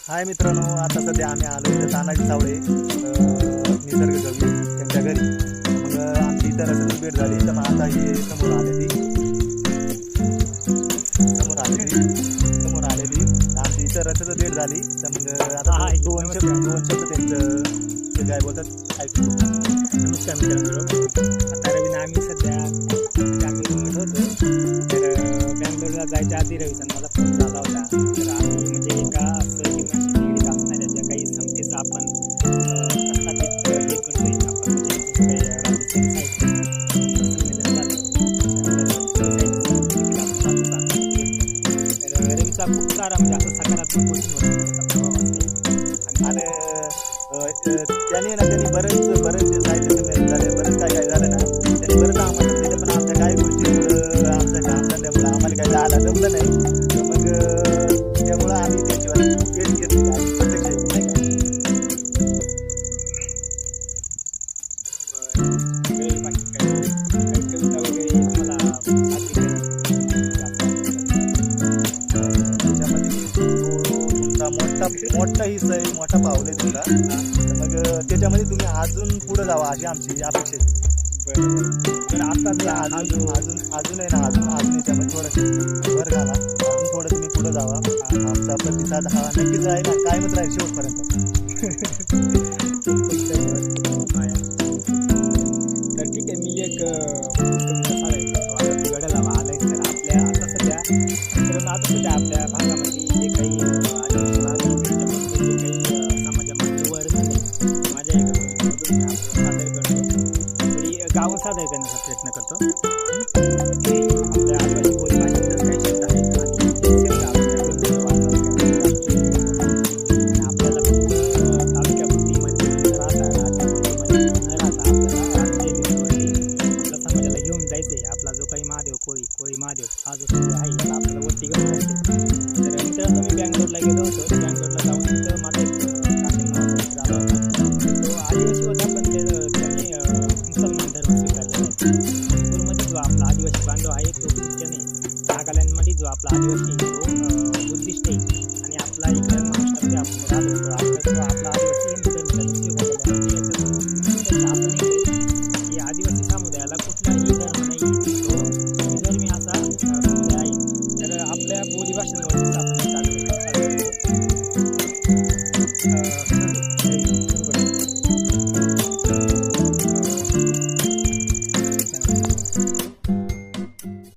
हाय मित्रांनो, आता सध्या आम्ही आलो इथं तानाजी सावळे निसर्ग कवी त्यांच्या घरी. मग आमची इथं रस्त्याची भेट झाली. तर मग आता ही समोर आलेली आमची इथं रस्त्याची भेट झाली. तर मग आता दोन शब्द त्यांचं ते काय बोलतात ऐकतो. नमस्कार मित्रांनो, आता रवीनं आम्ही सध्या बँगलोरमध्ये होतो. तर बँगलोरला जायच्या आधी रवीचा माझा फोन झाला होता. तर आम्ही म्हणजे एका असं जीवनाशी निगडीत असणाऱ्या ज्या काही समस्येचा आपण प्रस्थापित हे करतोय, आपण म्हणजे काही राज्यातील साहित्य संमेलन झालं तर रवीचा खूप सारा म्हणजे असं सकारात्मक गोष्टींवर प्रभाव असते. आणि त्यांनी बरेच जे साहित्य संमेलन झाले, बरेच काय झालं ना, त्यांनी बरंच आम्हाला दिलं. पण आमच्या काही गोष्टी आमचं काम झाल्यामुळं आम्हाला काही जायला जमलं नाही. तर मग त्यामुळं आम्ही त्याची भेट घेतली प्रत्यक्ष, नाही का. बाकी काही कविता वगैरे तुम्हाला त्याच्यामध्ये तुमचा मोठा हिस्सा आहे, मोठा पाऊल आहे तुमचा. मग त्याच्यामध्ये तुम्ही अजून पुढे जावा अशी आमची अपेक्षा आहे. तर आता अजून आहे ना, अजून याच्यामध्ये थोडंसं वर घाला, अजून थोडं तुम्ही पुढे जावा. आमचा प्रतिसाद हा नक्कीच आहे ना, कायमच राहील शेवटपर्यंत. तर ठीक आहे, मी एक गडाला आलंय. तर आपल्या आता सध्या आपल्या भागामध्ये जे काही समाजामध्ये वर माझ्या सादर करतो, गावं सादर करण्याचा प्रयत्न करतो. आपल्या आदिवासी बोलीभाषेत काही शब्द आहेत आणि ते शब्द आपल्याला तालुक्यापुरती म्हणजे राहता न राहता आपल्याला राष्ट्रीय लेवलवरती आपल्या समाजाला घेऊन जायचं आहे. आपला जो काही महादेव कोळी महादेव हा जो सध्या आहे याला आपल्याला वरती घेऊन जायचं. तर मित्रांनो, मी बँगलोरला गेलो होतो. बँगलोरला जाऊन तिथं माझा एक काशीम नावाचा मित्र आला होता. तो आदिवासी होता, पण त्यांनी मुसलमान धर्म स्वीकारलेला आहे. मणिपूरमध्ये जो आपला आदिवासी बांधव आहे तो ख्रिश्चन आहे. नागालँडमध्ये जो आपला आदिवासी आहे तो बुद्धिस्ट आहे. आणि आपला इकडे महाराष्ट्रामध्ये आपण राहतो